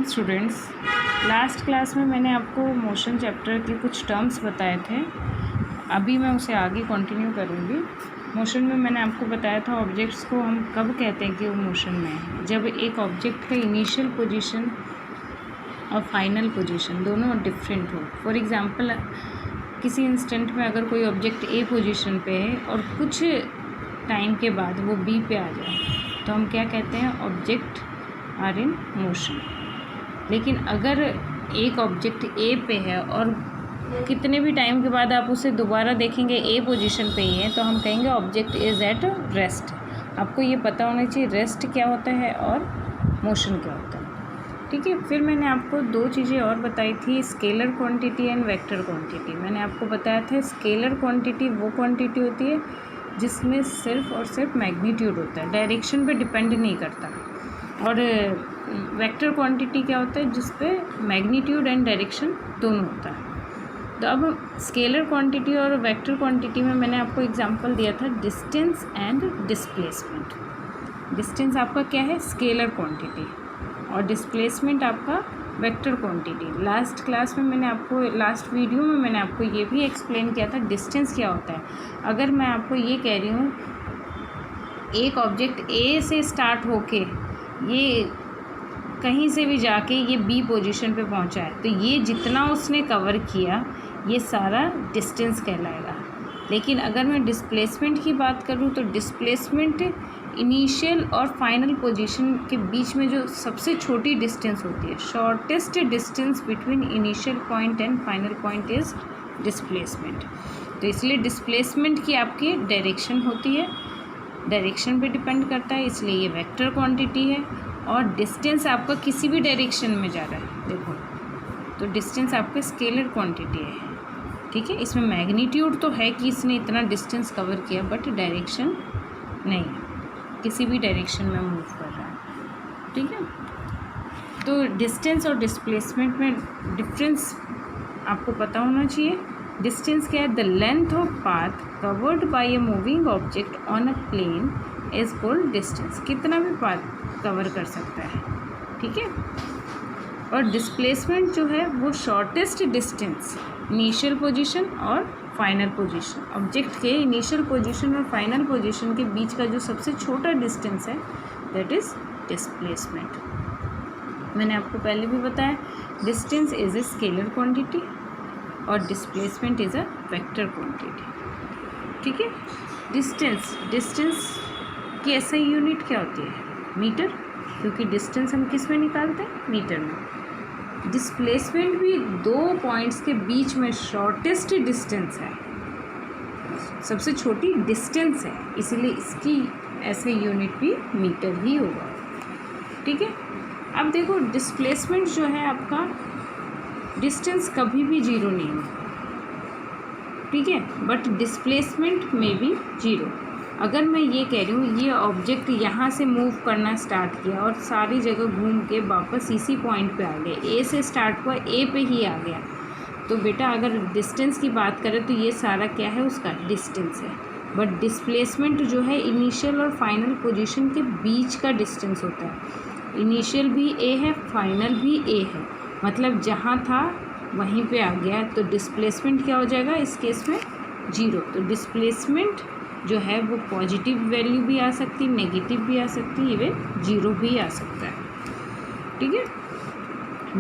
Morning students. Last class में मैंने आपको मोशन चैप्टर के कुछ टर्म्स बताए थे, अभी मैं उसे आगे कंटिन्यू करूँगी। मोशन में मैंने आपको बताया था ऑब्जेक्ट्स को हम कब कहते हैं कि वो मोशन में है, जब एक ऑब्जेक्ट का इनिशियल पोजीशन और फाइनल पोजीशन दोनों डिफरेंट हो। फॉर एग्ज़ाम्पल किसी इंस्टेंट में अगर कोई ऑब्जेक्ट ए पोजीशन पे है और कुछ टाइम के बाद वो बी पे आ जाए तो हम क्या कहते हैं, ऑब्जेक्ट आर इन मोशन। लेकिन अगर एक ऑब्जेक्ट ए पे है और कितने भी टाइम के बाद आप उसे दोबारा देखेंगे ए पोजीशन पे ही है तो हम कहेंगे ऑब्जेक्ट इज़ एट रेस्ट। आपको ये पता होना चाहिए रेस्ट क्या होता है और मोशन क्या होता है। ठीक है, फिर मैंने आपको दो चीज़ें और बताई थी, scalar quantity and vector quantity. मैंने आपको बताया था स्केलर क्वांटिटी वो क्वांटिटी होती है जिसमें सिर्फ और सिर्फ मैग्नीट्यूड होता है, डायरेक्शन पे डिपेंड नहीं करता। और वेक्टर क्वांटिटी क्या होता है, जिस पे मैग्नीट्यूड एंड डायरेक्शन दोनों होता है। तो अब स्केलर क्वांटिटी और वेक्टर क्वांटिटी में मैंने आपको एग्जांपल दिया था डिस्टेंस एंड डिस्प्लेसमेंट। डिस्टेंस आपका क्या है, स्केलर क्वांटिटी, और डिस्प्लेसमेंट आपका वेक्टर क्वांटिटी। लास्ट क्लास में मैंने आपको, लास्ट वीडियो में मैंने आपको ये भी एक्सप्लेन किया था डिस्टेंस क्या होता है। अगर मैं आपको ये कह रही हूँ एक ऑब्जेक्ट ए से स्टार्ट होके ये कहीं से भी जाके ये बी पोजीशन पे पहुंचा है तो ये जितना उसने कवर किया ये सारा डिस्टेंस कहलाएगा। लेकिन अगर मैं डिस्प्लेसमेंट की बात करूं तो डिस्प्लेसमेंट इनिशियल और फाइनल पोजीशन के बीच में जो सबसे छोटी डिस्टेंस होती है, shortest distance between initial point and final point is displacement. तो इसलिए डिस्प्लेसमेंट की आपकी डायरेक्शन होती है, डायरेक्शन पे डिपेंड करता है, इसलिए ये वेक्टर क्वांटिटी है। और डिस्टेंस आपका किसी भी डायरेक्शन में जा रहा है देखो, तो डिस्टेंस आपका स्केलर क्वांटिटी है। ठीक है, इसमें मैग्नीट्यूड तो है कि इसने इतना डिस्टेंस कवर किया, बट डायरेक्शन नहीं, किसी भी डायरेक्शन में मूव कर रहा है। ठीक है, तो डिस्टेंस और डिस्प्लेसमेंट में डिफरेंस आपको पता होना चाहिए। डिस्टेंस क्या है, the length of path covered by a moving object on a plane is called distance. कितना भी पाथ कवर कर सकता है। ठीक है, और डिस्प्लेसमेंट जो है वो शॉर्टेस्ट डिस्टेंस इनिशियल पोजीशन और फाइनल पोजीशन, ऑब्जेक्ट के इनिशियल पोजीशन और फाइनल पोजीशन के बीच का जो सबसे छोटा डिस्टेंस है दैट इज़ डिस्प्लेसमेंट। मैंने आपको पहले भी बताया distance is a scalar quantity और displacement is a vector quantity. ठीक है, डिस्टेंस की एसआई यूनिट क्या होती है, मीटर, क्योंकि डिस्टेंस हम किस में निकालते हैं, मीटर में। डिस्प्लेसमेंट भी दो पॉइंट्स के बीच में शॉर्टेस्ट डिस्टेंस है, सबसे छोटी डिस्टेंस है, इसीलिए इसकी ऐसे यूनिट भी मीटर ही होगा। ठीक है, अब देखो डिस्प्लेसमेंट जो है आपका, डिस्टेंस कभी भी जीरो नहीं है। ठीक है, बट डिस्प्लेसमेंट में भी जीरो। अगर मैं ये कह रही हूँ ये ऑब्जेक्ट यहाँ से मूव करना स्टार्ट किया और सारी जगह घूम के वापस इसी पॉइंट पे आ गया, ए से स्टार्ट हुआ ए पे ही आ गया, तो बेटा अगर डिस्टेंस की बात करें तो ये सारा क्या है, उसका डिस्टेंस है। बट डिस्प्लेसमेंट जो है इनिशियल और फाइनल पोजीशन के बीच का डिस्टेंस होता है। इनिशियल भी ए है, फाइनल भी ए है, मतलब जहाँ था वहीं पे आ गया, तो डिस्प्लेसमेंट क्या हो जाएगा इस केस में, जीरो। तो डिस्प्लेसमेंट जो है वो पॉजिटिव वैल्यू भी आ सकती, नेगेटिव भी आ सकती, इवन जीरो भी आ सकता है। ठीक है,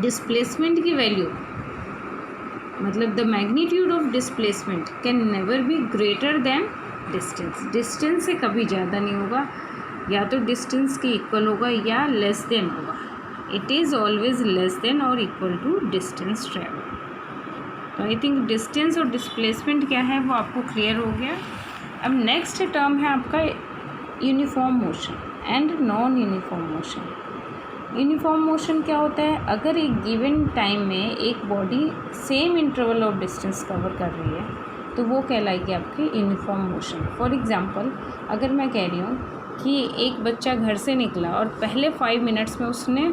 डिस्प्लेसमेंट की वैल्यू मतलब the magnitude of displacement can never be greater than distance. Distance से कभी ज़्यादा नहीं होगा, या तो डिस्टेंस के इक्वल होगा या लेस देन होगा। It is always less than और इक्वल टू डिस्टेंस ट्रेवल। तो आई थिंक डिस्टेंस और डिस्प्लेसमेंट क्या है वो आपको क्लियर हो गया। अब नेक्स्ट टर्म है आपका uniform motion and non uniform motion. Uniform motion क्या होता है, अगर एक गिवन टाइम में एक body same interval of distance cover कर रही है तो वो कहलाएगी आपकी यूनिफॉर्म मोशन। फॉर एग्जांपल अगर मैं कह रही हूँ कि एक बच्चा घर से निकला और पहले 5 मिनट्स में उसने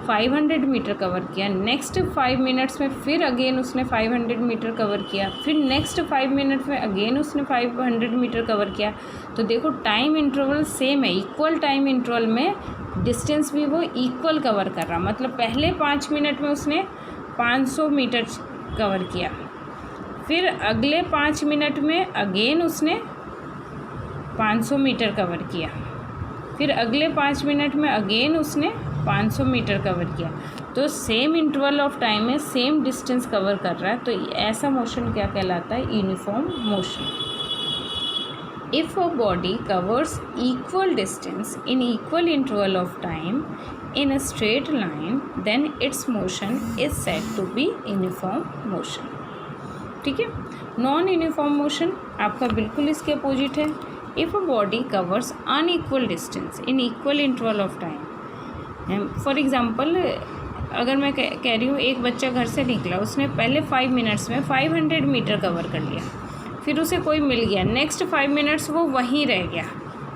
500 मीटर कवर किया, नेक्स्ट 5 मिनट्स में फिर अगेन उसने 500 मीटर कवर किया, फिर नेक्स्ट 5 मिनट में अगेन उसने 500 मीटर कवर किया। तो देखो टाइम इंटरवल सेम है, इक्वल टाइम इंटरवल में डिस्टेंस भी वो इक्वल कवर कर रहा। मतलब पहले 5 मिनट में उसने 500 मीटर कवर किया, फिर अगले 5 मिनट में अगेन उसने 500 मीटर कवर किया, फिर अगले 5 मिनट में अगेन उसने 500 मीटर कवर किया। तो सेम इंटरवल ऑफ टाइम में सेम डिस्टेंस कवर कर रहा है। तो ऐसा मोशन क्या कहलाता है? Uniform motion. If a body covers equal distance in equal interval of time in a straight line then its motion is said to be uniform motion. ठीक है। नॉन यूनिफॉर्म मोशन आपका बिल्कुल इसके अपोजिट है। If a body covers unequal distance in equal interval of time, for example अगर मैं कह रही हूँ एक बच्चा घर से निकला, उसने पहले 5 मिनट्स में 500 मीटर कवर कर लिया, फिर उसे कोई मिल गया, नेक्स्ट 5 मिनट्स वो वहीं रह गया,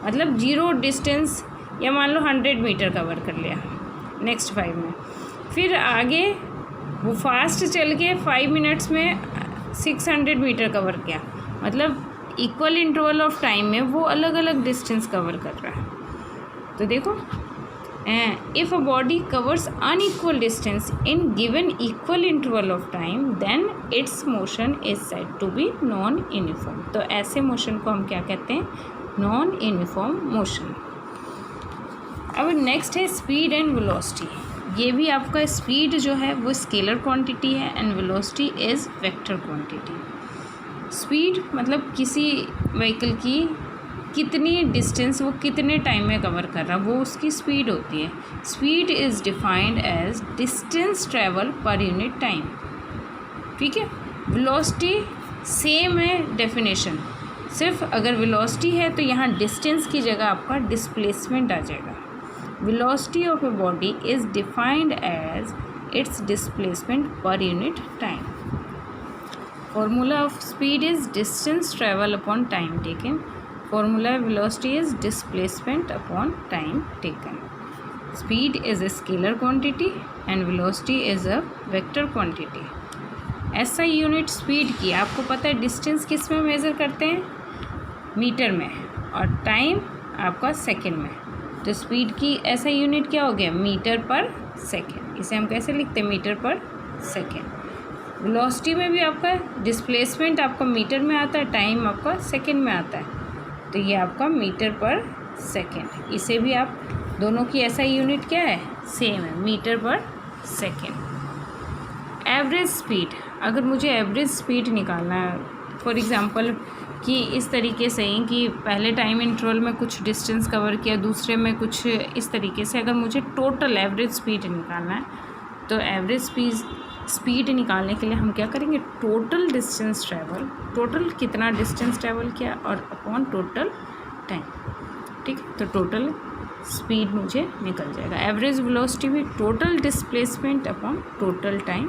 मतलब 0 डिस्टेंस, या मान लो 100 मीटर कवर कर लिया नेक्स्ट 5 में, फिर आगे वो फास्ट चल के 5 मिनट्स में 600 मीटर कवर किया। मतलब इक्वल इंटरवल ऑफ टाइम में वो अलग अलग डिस्टेंस कवर कर रहा है। तो देखो, if a body covers unequal distance in given equal interval of time then its motion is said to be non-uniform। तो ऐसे मोशन को हम क्या कहते हैं? Non uniform motion. अब नेक्स्ट है स्पीड एंड वेलोसिटी। ये भी आपका स्पीड जो है वो स्केलर क्वांटिटी है and velocity is vector quantity. Speed मतलब किसी व्हीकल की कितनी डिस्टेंस वो कितने टाइम में कवर कर रहा, वो उसकी स्पीड होती है। Speed is defined as distance travel per unit time. ठीक है। वेलोसिटी सेम है डेफिनेशन, सिर्फ अगर वेलोसिटी है तो यहाँ डिस्टेंस की जगह आपका डिस्प्लेसमेंट आ जाएगा। Velocity of a body is defined as its displacement per unit time. Formula of speed is distance travel upon time taken. Formula velocity is displacement upon time taken. Speed is a scalar quantity and velocity is a vector quantity. SI unit speed की आपको पता है distance किस में measure करते हैं? Metre में, और टाइम आपका सेकंड में। तो स्पीड की SI यूनिट क्या हो गया? मीटर पर सेकंड। इसे हम कैसे लिखते हैं? मीटर पर सेकंड। वेलोसिटी में भी आपका डिस्प्लेसमेंट आपका मीटर में आता है, टाइम आपका सेकंड में आता है। तो ये आपका मीटर पर सेकेंड। इसे भी आप दोनों की ऐसा यूनिट क्या है? सेम है, metre per second. Average speed, अगर मुझे एवरेज स्पीड निकालना है, फॉर एग्ज़ाम्पल कि इस तरीके से ही कि पहले टाइम इंटरवल में कुछ डिस्टेंस कवर किया, दूसरे में कुछ इस तरीके से, अगर मुझे टोटल एवरेज स्पीड निकालना है तो एवरेज स्पीड निकालने के लिए हम क्या करेंगे? टोटल डिस्टेंस ट्रैवल, टोटल कितना डिस्टेंस ट्रैवल किया और अपॉन टोटल टाइम। ठीक है। तो टोटल स्पीड मुझे निकल जाएगा। एवरेज वेलोसिटी भी total displacement upon total time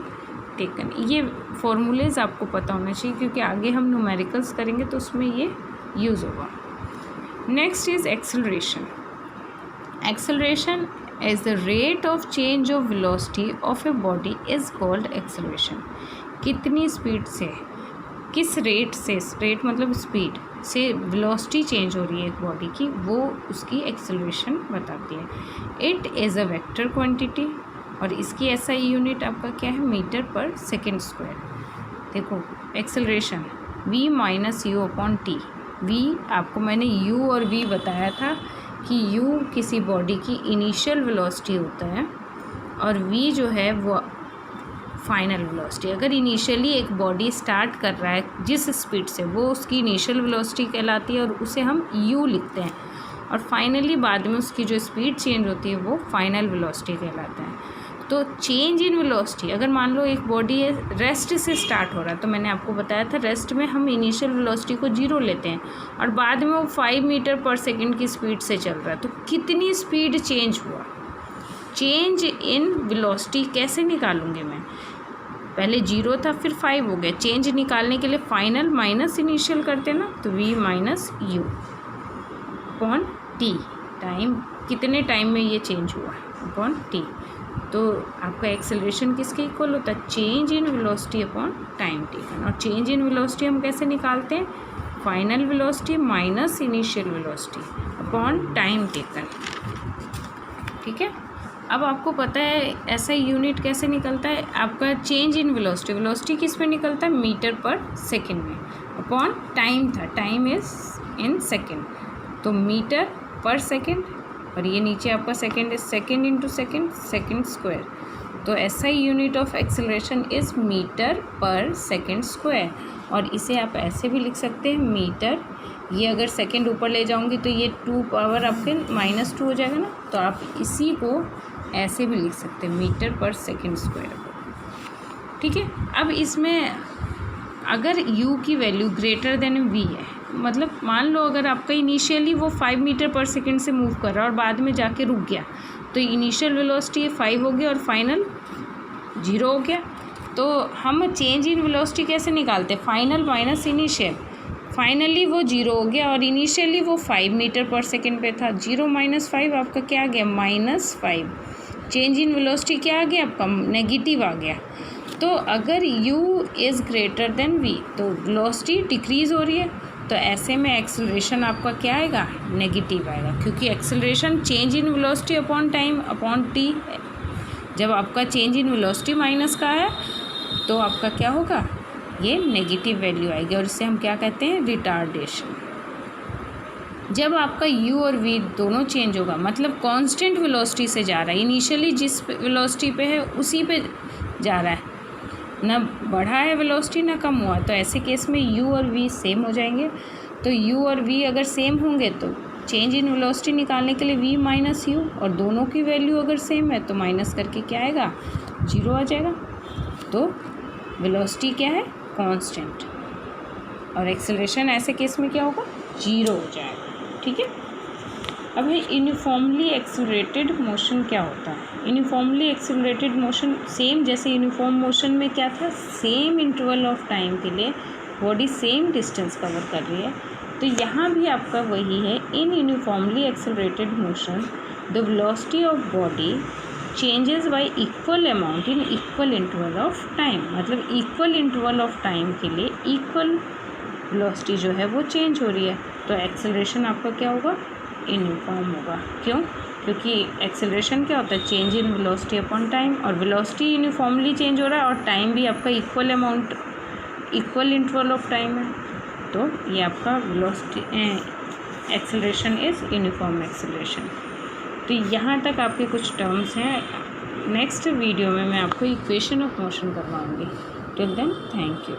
taken. ये फॉर्मूलेज आपको पता होना चाहिए क्योंकि आगे हम न्यूमेरिकल्स करेंगे तो उसमें ये यूज़ होगा। Next is acceleration. Acceleration as the rate of change of velocity of a body is called acceleration। कितनी स्पीड से, किस रेट से, रेट मतलब स्पीड से वेलोसिटी चेंज हो रही है एक बॉडी की, वो उसकी एक्सेलरेशन बताती है। It is a vector quantity और इसकी ऐसा यूनिट आपका क्या है? Metre per second square. देखो acceleration v minus you upon T. v आपको मैंने u और v बताया था कि u किसी बॉडी की इनिशियल वेलोसिटी होता है और v जो है वो फाइनल वेलोसिटी। अगर इनिशियली एक बॉडी स्टार्ट कर रहा है जिस स्पीड से, वो उसकी इनिशियल वेलोसिटी कहलाती है और उसे हम u लिखते हैं, और फाइनली बाद में उसकी जो स्पीड चेंज होती है वो फाइनल वेलोसिटी कहलाता है। तो चेंज इन वेलोसिटी, अगर मान लो एक बॉडी रेस्ट से स्टार्ट हो रहा है, तो मैंने आपको बताया था रेस्ट में हम इनिशियल वेलोसिटी को 0 लेते हैं और बाद में वो 5 मीटर पर सेकंड की स्पीड से चल रहा है, तो कितनी स्पीड चेंज हुआ? चेंज इन वेलोसिटी कैसे निकालूंगी मैं? पहले 0 था फिर 5 हो गया। चेंज निकालने के लिए फाइनल माइनस इनिशियल करते ना, तो v minus you upon T, time कितने टाइम में ये चेंज हुआ अपॉन टी। तो आपका एक्सेलरेशन किसके इक्वल होता है? Change in velocity upon time taken. और चेंज इन वेलोसिटी हम कैसे निकालते हैं? Final velocity minus initial velocity upon time taken. ठीक है, अब आपको पता है ऐसा यूनिट कैसे निकलता है आपका चेंज इन वेलोसिटी। वेलोसिटी किस में निकलता है? मीटर पर सेकेंड में, अपॉन टाइम था, टाइम इज इन सेकेंड, तो मीटर पर सेकेंड, और ये नीचे आपका second is second into second, second square. तो SI unit of acceleration is metre per second square. और इसे आप ऐसे भी लिख सकते हैं मीटर, ये अगर सेकेंड ऊपर ले जाऊंगी तो ये 2 पावर आपके -2 हो जाएगा ना, तो आप इसी को ऐसे भी लिख सकते हैं मीटर पर सेकेंड स्क्वायर। ठीक है, अब इसमें अगर u की वैल्यू ग्रेटर देन v है, मतलब मान लो अगर आपका इनिशियली वो 5 मीटर पर सेकेंड से मूव कर रहा है और बाद में जाके रुक गया, तो इनिशियल वेलोसिटी 5 हो गया और फाइनल 0 हो गया। तो हम चेंज इन वेलोसिटी कैसे निकालते हैं? Final minus initial. फाइनली वो 0 हो गया और इनिशियली वो 5 मीटर पर सेकेंड पे था। 0 माइनस 5 आपका क्या आ गया? -5। चेंज इन वेलोसिटी क्या आ गया आपका? नेगेटिव आ गया। तो अगर u is greater than v तो वेलोसिटी डिक्रीज़ हो रही है, तो ऐसे में एक्सेलरेशन आपका क्या आएगा? नेगेटिव आएगा, क्योंकि acceleration change in velocity upon time upon t है। जब आपका चेंज इन वेलोसिटी माइनस का है तो आपका क्या होगा? ये नेगेटिव वैल्यू आएगी, और इसे हम क्या कहते हैं? रिटार्डेशन। जब आपका u और v दोनों चेंज होगा, मतलब कांस्टेंट वेलोसिटी से जा रहा है, इनिशियली जिस वेलोसिटी पे है उसी पे जा रहा है, ना बढ़ा है वेलोसिटी ना कम हुआ, तो ऐसे केस में u और v सेम हो जाएंगे। तो u और v अगर सेम होंगे तो चेंज इन वेलोसिटी निकालने के लिए v माइनस u, और दोनों की वैल्यू अगर सेम है तो माइनस करके क्या आएगा? 0 आ जाएगा। तो वेलोसिटी क्या है? कांस्टेंट, और एक्सेलरेशन ऐसे केस में क्या होगा? 0 हो जाएगा। ठीक है, अब है यूनिफॉर्मली एक्सेलरेटेड मोशन क्या होता है? यूनिफॉर्मली एक्सेलरेटेड मोशन सेम जैसे यूनिफॉर्म मोशन में क्या था? सेम इंटरवल ऑफ टाइम के लिए बॉडी सेम डिस्टेंस कवर कर रही है, तो यहाँ भी आपका वही है। In uniformly accelerated motion the velocity of body changes by equal amount in equal interval of time, मतलब इक्वल इंटरवल ऑफ टाइम के लिए इक्वल वेलोसिटी जो है वो चेंज हो रही है, तो एक्सेलरेशन आपका क्या होगा? यूनिफॉर्म होगा। क्यों? क्योंकि एक्सेलरेशन क्या होता है? Change in velocity upon time, और वेलोसिटी यूनिफॉर्मली चेंज हो रहा है और टाइम भी आपका equal amount, equal interval of time है, तो ये आपका velocity acceleration is uniform acceleration. तो यहाँ तक आपके कुछ टर्म्स हैं। नेक्स्ट वीडियो में मैं आपको इक्वेशन ऑफ मोशन करवाऊँगी। Till then thank you.